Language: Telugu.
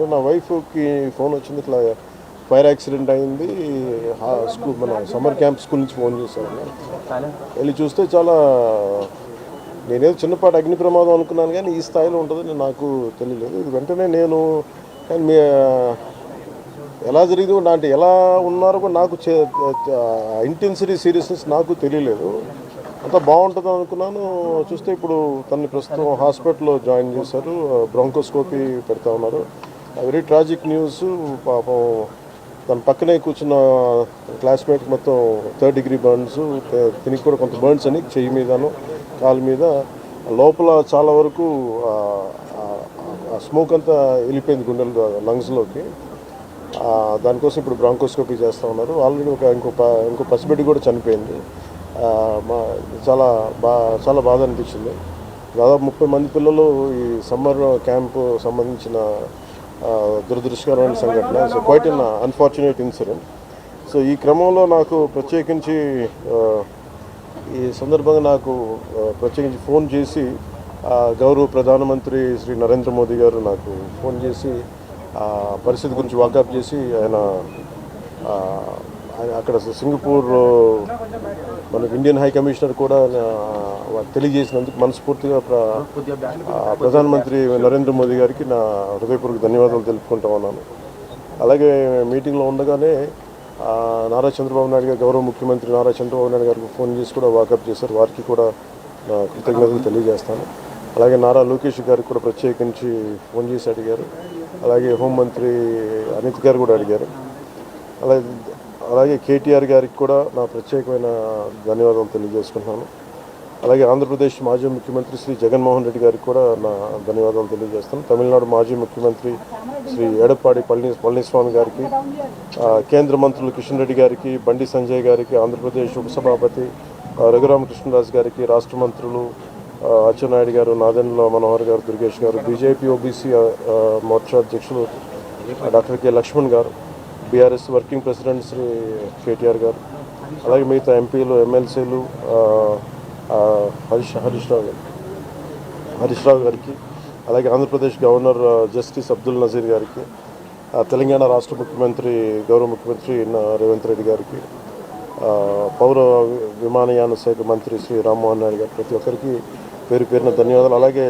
అంటే నా వైఫ్కి ఫోన్ వచ్చింది, ఇట్లా ఫైర్ యాక్సిడెంట్ అయింది, స్కూల్ మన సమ్మర్ క్యాంప్ స్కూల్ నుంచి ఫోన్ చేశాను. వెళ్ళి చూస్తే చాలా, నేనేదో చిన్నపాటి అగ్ని ప్రమాదం అనుకున్నాను కానీ ఈ స్థాయిలో ఉంటుందని నాకు తెలియలేదు. ఇది వెంటనే నేను కానీ మీ ఎలా జరిగింది అంటే ఎలా ఉన్నారో కూడా నాకు ఇంటెన్సిటీ సీరియస్నెస్ నాకు తెలియలేదు. అంతా బాగుంటుంది అనుకున్నాను. చూస్తే ఇప్పుడు తనని ప్రస్తుతం హాస్పిటల్లో జాయిన్ చేశారు, బ్రాంకోస్కోపీ పెడతా ఉన్నారు. Very tragic news. పాపం తన పక్కనే కూర్చున్న క్లాస్మేట్ మొత్తం 3rd degree బర్న్స్, తినికి కూడా కొంత బర్న్స్ అని చెయ్యి మీదను కాలు మీద, లోపల చాలా వరకు స్మోక్ అంతా వెళ్ళిపోయింది గుండెలు లంగ్స్లోకి. దానికోసం ఇప్పుడు బ్రాంకోస్కోపీ చేస్తూ ఉన్నారు. ఆల్రెడీ ఇంకో పసిబిడ్డ కూడా చనిపోయింది. చాలా బాధ అనిపించింది. దాదాపు 30 మంది పిల్లలు ఈ సమ్మర్ క్యాంపు సంబంధించిన దురదృష్టకరమైన సంఘటన. So quiet an unfortunate incident. So ఈ క్రమంలో నాకు ప్రత్యేకించి ఈ సందర్భంగా నాకు ప్రత్యేకించి ఫోన్ చేసి గౌరవ ప్రధానమంత్రి శ్రీ నరేంద్ర మోదీ గారు నాకు ఫోన్ చేసి పరిస్థితి గురించి వాకప్ చేసి ఆయన అక్కడ సింగపూర్ మనకు ఇండియన్ హై కమిషనర్ కూడా తెలియజేసినందుకు మనస్ఫూర్తిగా ప్రధానమంత్రి నరేంద్ర మోదీ గారికి నా హృదయపూర్వక ధన్యవాదాలు తెలుపుకుంటా ఉన్నాను. అలాగే మీటింగ్లో ఉండగానే నారా చంద్రబాబు నాయుడు గారు, గౌరవ ముఖ్యమంత్రి నారా చంద్రబాబు నాయుడు గారికి ఫోన్ చేసి కూడా వాకప్ చేశారు. వారికి కూడా కృతజ్ఞతలు తెలియజేస్తాను. అలాగే నారా లోకేష్ గారికి కూడా ప్రత్యేకించి ఫోన్ చేసి అడిగారు. అలాగే హోంమంత్రి అనిత్ గారు కూడా అడిగారు. అలాగే కేటీఆర్ గారికి కూడా నా ప్రత్యేకమైన ధన్యవాదాలు తెలియజేసుకుంటున్నాను. అలాగే ఆంధ్రప్రదేశ్ మాజీ ముఖ్యమంత్రి శ్రీ జగన్మోహన్ రెడ్డి గారికి కూడా నా ధన్యవాదాలు తెలియజేస్తాను. తమిళనాడు మాజీ ముఖ్యమంత్రి శ్రీ ఎడప్పాడి పళనిస్వామి గారికి, కేంద్ర మంత్రులు కిషన్ రెడ్డి గారికి, బండి సంజయ్ గారికి, ఆంధ్రప్రదేశ్ ఉపసభాపతి రఘురామకృష్ణరాజు గారికి, రాష్ట్ర మంత్రులు అచ్చెన్నాయుడు గారు, నాదెండ్ల మనోహర్ గారు, దుర్గేష్ గారు, బీజేపీ ఓబీసీ మోర్చా అధ్యక్షులు doctor K Lakshman garu, BRS working president Shri KTR garu, అలాగే మిగతా ఎంపీలు, ఎమ్మెల్సీలు హరీష్ రావు గారికి, అలాగే ఆంధ్రప్రదేశ్ గవర్నర్ జస్టిస్ అబ్దుల్ నజీర్ గారికి, తెలంగాణ రాష్ట్ర ముఖ్యమంత్రి గౌరవ ముఖ్యమంత్రి రేవంత్ రెడ్డి గారికి, పౌర విమానయాన శాఖ మంత్రి శ్రీ రామ్మోహన్ నాయుడు గారు, ప్రతి ఒక్కరికి పేరు పేరున ధన్యవాదాలు. అలాగే